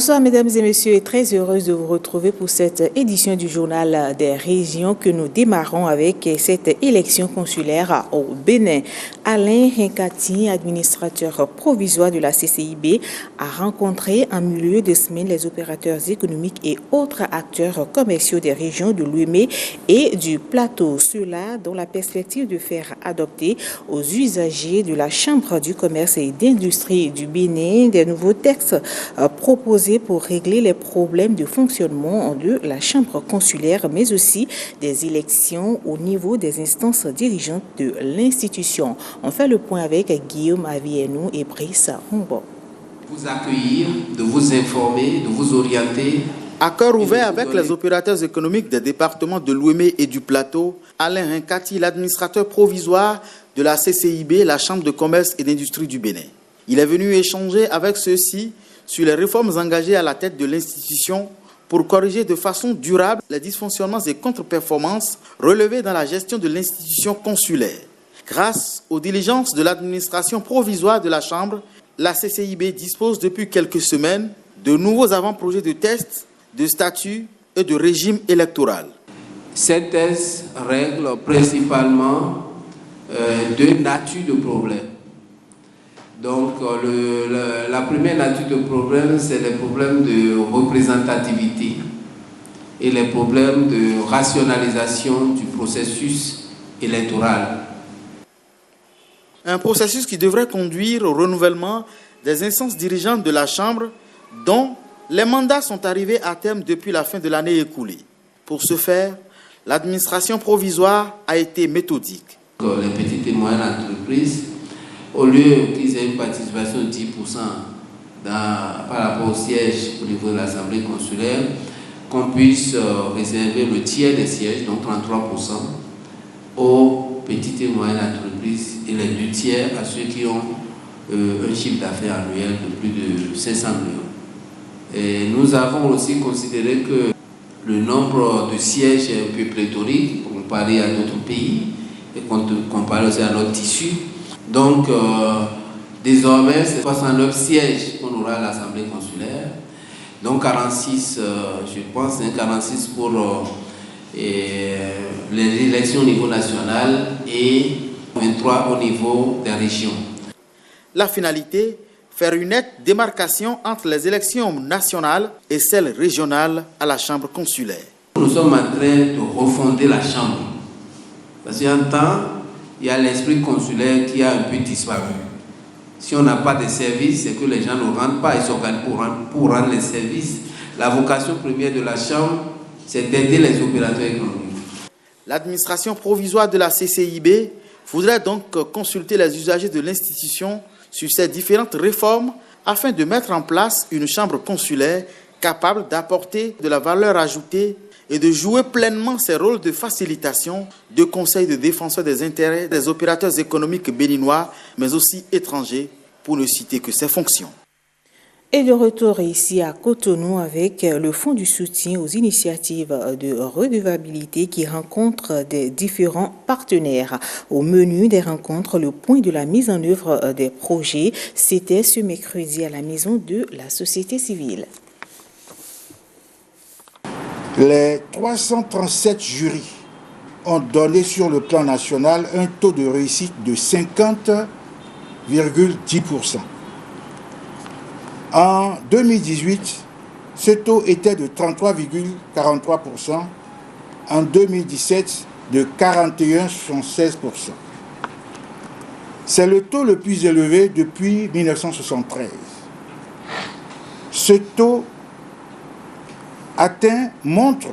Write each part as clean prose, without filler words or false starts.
Bonsoir mesdames et messieurs, et très heureuse de vous retrouver pour cette édition du journal des régions que nous démarrons avec cette élection consulaire au Bénin. Alain Hinkati, administrateur provisoire de la CCIB, a rencontré en milieu de semaine les opérateurs économiques et autres acteurs commerciaux des régions de l'Ouémé et du Plateau. Cela dans la perspective de faire adopter aux usagers de la Chambre du commerce et d'industrie du Bénin des nouveaux textes proposés pour régler les problèmes de fonctionnement de la chambre consulaire, mais aussi des élections au niveau des instances dirigeantes de l'institution. On fait le point avec Guillaume Avienou et Brice Humbo. Vous accueillir, de vous informer, de vous orienter. À cœur ouvert avec les opérateurs économiques des départements de l'Ouémé et du Plateau, Alain Hinkati, l'administrateur provisoire de la CCIB, la Chambre de commerce et d'industrie du Bénin. Il est venu échanger avec ceux-ci sur les réformes engagées à la tête de l'institution pour corriger de façon durable les dysfonctionnements et contre-performances relevés dans la gestion de l'institution consulaire. Grâce aux diligences de l'administration provisoire de la Chambre, la CCIB dispose depuis quelques semaines de nouveaux avant-projets de tests, de statut et de régime électoral. Ces tests règlent principalement deux natures de problèmes. Donc, la première nature de problème, c'est les problèmes de représentativité et les problèmes de rationalisation du processus électoral. Un processus qui devrait conduire au renouvellement des instances dirigeantes de la Chambre, dont les mandats sont arrivés à terme depuis la fin de l'année écoulée. Pour ce faire, l'administration provisoire a été méthodique. Les petites et moyennes entreprises, au lieu qu'ils aient une participation de 10% par rapport au siège au niveau de l'Assemblée consulaire, qu'on puisse réserver le tiers des sièges, donc 33%, aux petites et moyennes entreprises et les 2 tiers à ceux qui ont un chiffre d'affaires annuel de plus de 500 millions. Et nous avons aussi considéré que le nombre de sièges est un peu pléthorique comparé à d'autres pays et comparé aussi à notre tissu. Donc, désormais, c'est 69 sièges qu'on aura à l'Assemblée consulaire. Donc, 46, je pense, 46 pour les élections au niveau national et 23 au niveau des régions. La finalité, faire une nette démarcation entre les élections nationales et celles régionales à la Chambre consulaire. Nous sommes en train de refonder la Chambre. Parce qu'il y a un temps, il y a l'esprit consulaire qui a un peu disparu. Si on n'a pas de services, c'est que les gens ne rentrent pas, ils s'organisent pour rendre les services. La vocation première de la Chambre, c'est d'aider les opérateurs économiques. L'administration provisoire de la CCIB voudrait donc consulter les usagers de l'institution sur ces différentes réformes afin de mettre en place une chambre consulaire capable d'apporter de la valeur ajoutée et de jouer pleinement ses rôles de facilitation, de conseil de défenseur des intérêts des opérateurs économiques béninois, mais aussi étrangers, pour ne citer que ses fonctions. Et de retour ici à Cotonou avec le Fonds du soutien aux initiatives de redevabilité qui rencontre des différents partenaires. Au menu des rencontres, le point de la mise en œuvre des projets, c'était ce mercredi à la maison de la société civile. Les 337 jurys ont donné sur le plan national un taux de réussite de 50,10%. En 2018, ce taux était de 33,43%. En 2017, de 41,16%. C'est le taux le plus élevé depuis 1973. Ce taux atteint montre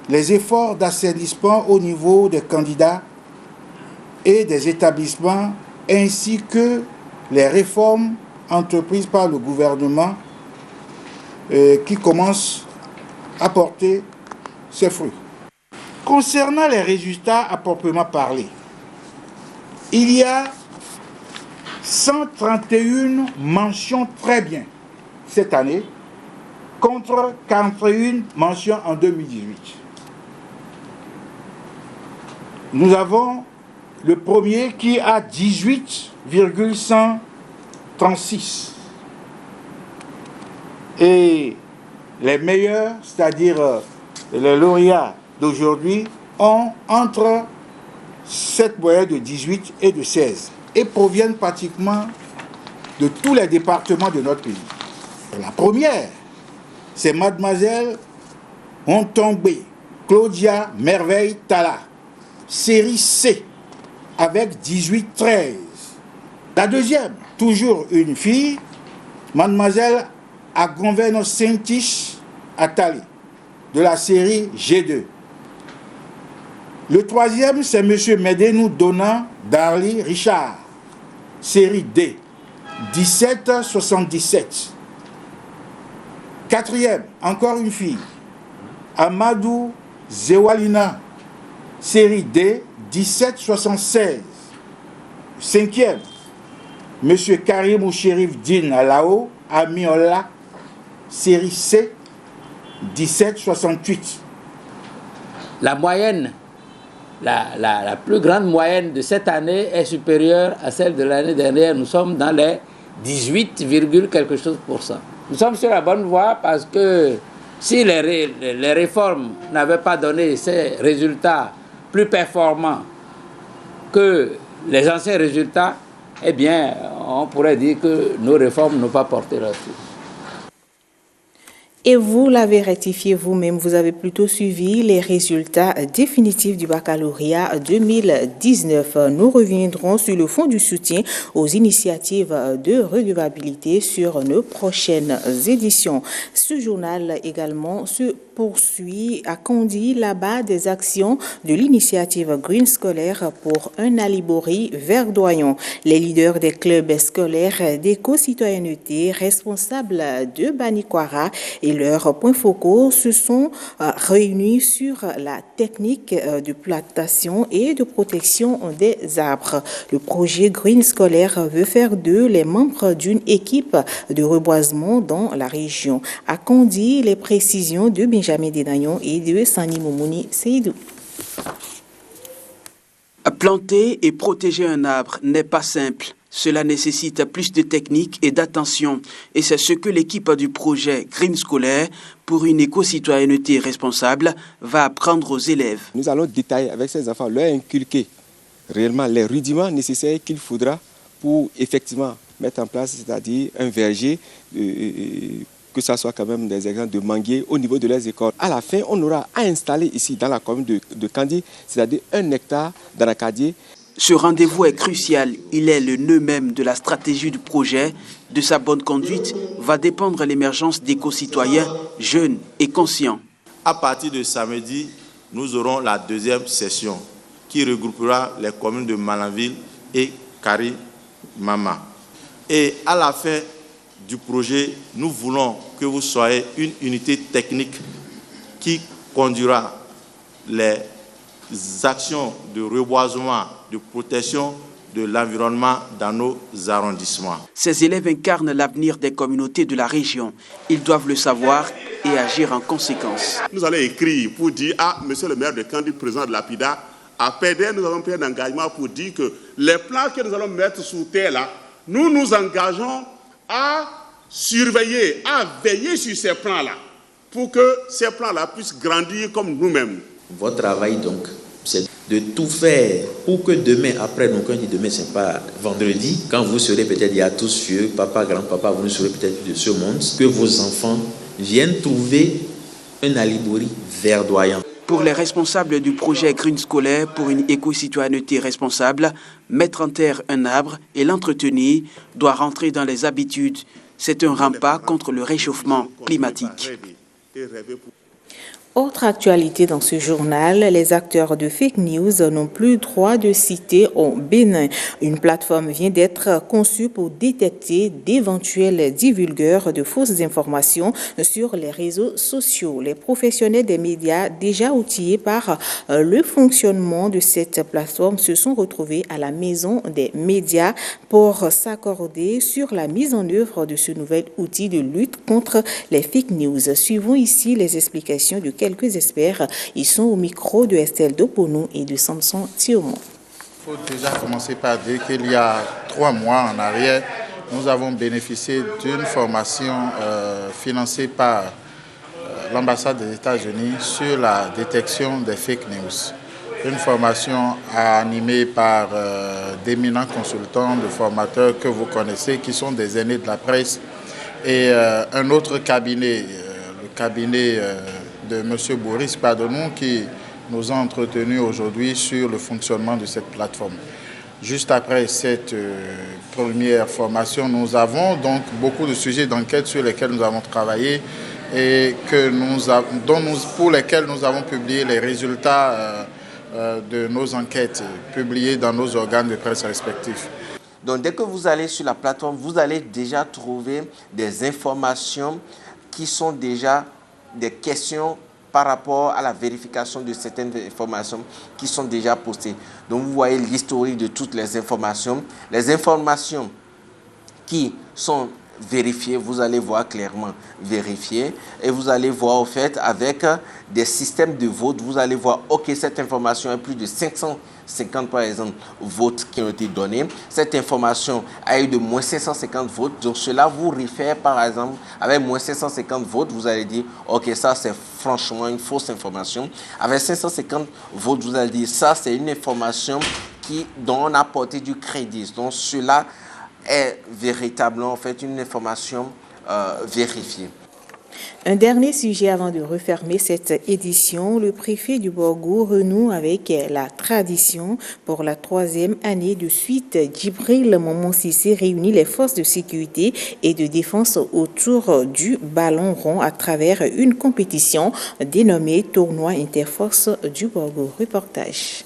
les efforts d'assainissement au niveau des candidats et des établissements ainsi que les réformes entreprises par le gouvernement qui commencent à porter ses fruits. Concernant les résultats à proprement parler, il y a 131 mentions très bien cette année contre 41 mentions en 2018. Nous avons le premier qui a 18,136. Et les meilleurs, c'est-à-dire les lauréats d'aujourd'hui, ont entre cette moyenne de 18 et de 16 et proviennent pratiquement de tous les départements de notre pays. La première, c'est mademoiselle Ontombé Claudia Merveille Tala, série C, avec 18-13. La deuxième, toujours une fille, mademoiselle Agonveno Sentish Atali, de la série G2. Le troisième, c'est M. Medenou Dona Darly Richard, série D, 1777. Quatrième, encore une fille, Amadou Zewalina, série D, 1776. Cinquième, M. Karim Chérif Din Alao, Amiola, série C, 1768. La moyenne, la plus grande moyenne de cette année est supérieure à celle de l'année dernière. Nous sommes dans les 18, quelque chose %. Nous sommes sur la bonne voie parce que si les réformes n'avaient pas donné ces résultats plus performants que les anciens résultats, eh bien, on pourrait dire que nos réformes n'ont pas porté leur fruit. Et vous l'avez rectifié vous-même, vous avez plutôt suivi les résultats définitifs du baccalauréat 2019. Nous reviendrons sur le fond du soutien aux initiatives de redevabilité sur nos prochaines éditions. Ce journal également se poursuit à Kandy, là-bas des actions de l'initiative Green Scolaire pour un Alibori verdoyant. Les leaders des clubs scolaires d'éco-citoyenneté responsables de Banikwara et leurs points focaux se sont réunis sur la technique de plantation et de protection des arbres. Le projet Green Scolaire veut faire d'eux les membres d'une équipe de reboisement dans la région. À Kandy, les précisions de Benjamin Dedayon et de Sani Momouni Seydou. Planter et protéger un arbre n'est pas simple. Cela nécessite plus de technique et d'attention. Et c'est ce que l'équipe du projet Green Scolaire pour une éco-citoyenneté responsable va apprendre aux élèves. Nous allons détailler avec ces enfants, leur inculquer réellement les rudiments nécessaires qu'il faudra pour effectivement mettre en place, c'est-à-dire un verger, que ce soit quand même des exemples de manguiers au niveau de leurs écoles. À la fin, on aura à installer ici dans la commune de Kandy, c'est-à-dire 1 hectare d'anacadier. Ce rendez-vous est crucial. Il est le nœud même de la stratégie du projet. De sa bonne conduite va dépendre l'émergence d'éco-citoyens jeunes et conscients. À partir de samedi, nous aurons la deuxième session qui regroupera les communes de Malanville et Kari-Mama. Et à la fin du projet, nous voulons que vous soyez une unité technique qui conduira les actions de reboisement, de protection de l'environnement dans nos arrondissements. Ces élèves incarnent l'avenir des communautés de la région. Ils doivent le savoir et agir en conséquence. Nous allons écrire pour dire à monsieur le maire de Kandy, président de l'APIDA, à PDR, nous avons pris un engagement pour dire que les plans que nous allons mettre sous terre là, nous nous engageons à surveiller, à veiller sur ces plans-là, pour que ces plans-là puissent grandir comme nous-mêmes. Votre travail, donc, c'est de tout faire pour que demain, après, donc on dit demain, ce n'est pas vendredi, quand vous serez peut-être, il y a tous vieux, papa, grand-papa, vous ne serez peut-être plus de ce monde, que vos enfants viennent trouver un Alibori verdoyant. Pour les responsables du projet Green Scolaire pour une éco-citoyenneté responsable, mettre en terre un arbre et l'entretenir doit rentrer dans les habitudes. C'est un rempart contre le réchauffement climatique. Autre actualité dans ce journal, les acteurs de fake news n'ont plus droit de citer au Bénin. Une plateforme vient d'être conçue pour détecter d'éventuels divulgueurs de fausses informations sur les réseaux sociaux. Les professionnels des médias déjà outillés par le fonctionnement de cette plateforme se sont retrouvés à la Maison des médias pour s'accorder sur la mise en œuvre de ce nouvel outil de lutte contre les fake news. Suivons ici les explications de quelques experts. Ils sont au micro de Estelle Doponou et de Samson Thiomon. Il faut déjà commencer par dire qu'il y a 3 mois en arrière, nous avons bénéficié d'une formation financée par l'ambassade des États-Unis sur la détection des fake news. Une formation animée par d'éminents consultants, de formateurs que vous connaissez, qui sont des aînés de la presse, et un autre cabinet, le cabinet de M. Boris Padonou, qui nous a entretenus aujourd'hui sur le fonctionnement de cette plateforme. Juste après cette première formation, nous avons donc beaucoup de sujets d'enquête sur lesquels nous avons travaillé et pour lesquels nous avons publié les résultats de nos enquêtes publiées dans nos organes de presse respectifs. Donc dès que vous allez sur la plateforme, vous allez déjà trouver des informations qui sont déjà des questions par rapport à la vérification de certaines informations qui sont déjà postées. Donc vous voyez l'historique de toutes les informations qui sont vérifiées, vous allez voir clairement vérifiées, et vous allez voir au fait avec des systèmes de vote, vous allez voir ok, cette information a plus de 550 par exemple votes qui ont été donnés, cette information a eu de moins 550 votes, donc cela vous réfère par exemple avec moins 550 votes, vous allez dire ok, ça c'est franchement une fausse information. Avec 550 votes, vous allez dire ça c'est une information dont on a porté du crédit, donc cela est véritablement en fait une information vérifiée. Un dernier sujet avant de refermer cette édition. Le préfet du Borgou renoue avec la tradition. Pour la 3e année de suite, Djibril Momon Cissé réunit les forces de sécurité et de défense autour du ballon rond à travers une compétition dénommée Tournoi Interforce du Borgou. Reportage.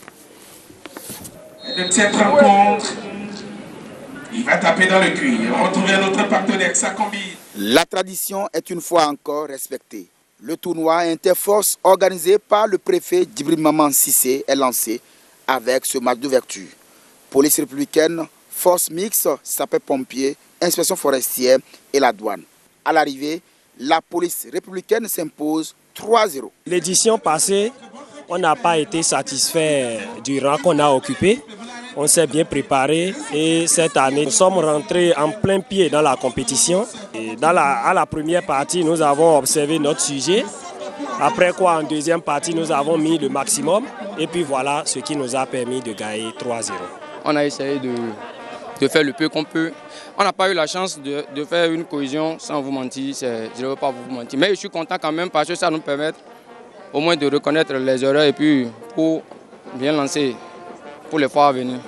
De cette rencontre, il va taper dans le cuir. Retrouver notre partenaire Sakombi. La tradition est une fois encore respectée. Le tournoi Interforce organisé par le préfet Djibril Momon Cissé est lancé avec ce match d'ouverture. Police républicaine, force mixte, sapeurs-pompiers, inspection forestière et la douane. À l'arrivée, la police républicaine s'impose 3-0. L'édition passée, on n'a pas été satisfait du rang qu'on a occupé. On s'est bien préparé et cette année, nous sommes rentrés en plein pied dans la compétition. Et à la première partie, nous avons observé notre sujet. Après quoi, en deuxième partie, nous avons mis le maximum. Et puis voilà ce qui nous a permis de gagner 3-0. On a essayé de faire le peu qu'on peut. On n'a pas eu la chance de faire une cohésion, sans vous mentir, je ne veux pas vous mentir. Mais je suis content quand même parce que ça nous permet au moins de reconnaître les erreurs et puis pour bien lancer pour les fois à venir.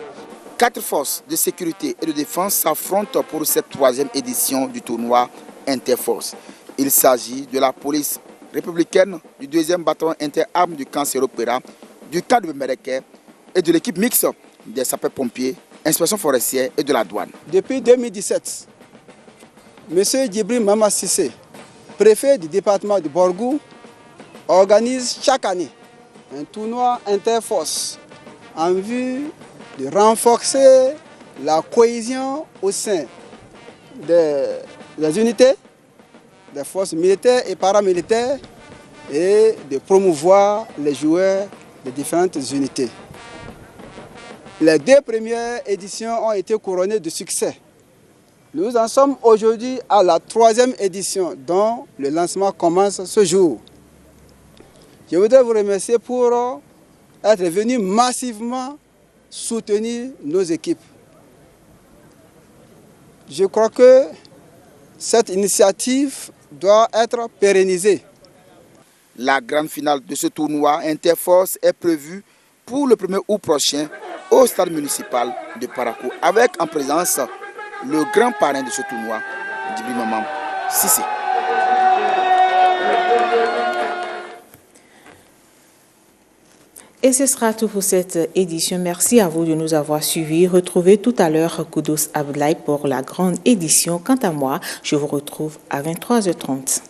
4 forces de sécurité et de défense s'affrontent pour cette 3e édition du tournoi Interforce. Il s'agit de la police républicaine, du 2e bataillon interarmes du camp Séropéra, du camp de Bemereke et de l'équipe mixte des sapeurs-pompiers, inspection forestière et de la douane. Depuis 2017, M. Djibril Momon Cissé, préfet du département de Borgou, organise chaque année un tournoi Interforce en vue de renforcer la cohésion au sein des unités, des forces militaires et paramilitaires et de promouvoir les joueurs des différentes unités. Les 2 premières éditions ont été couronnées de succès. Nous en sommes aujourd'hui à la 3e édition dont le lancement commence ce jour. Je voudrais vous remercier pour être venus massivement soutenir nos équipes. Je crois que cette initiative doit être pérennisée. La grande finale de ce tournoi Interforce est prévue pour le 1er août prochain au stade municipal de Parakou, avec en présence le grand parrain de ce tournoi, Djibril Momon Cissé. Et ce sera tout pour cette édition. Merci à vous de nous avoir suivis. Retrouvez tout à l'heure Koudos Abdoulaye pour la grande édition. Quant à moi, je vous retrouve à 23h30.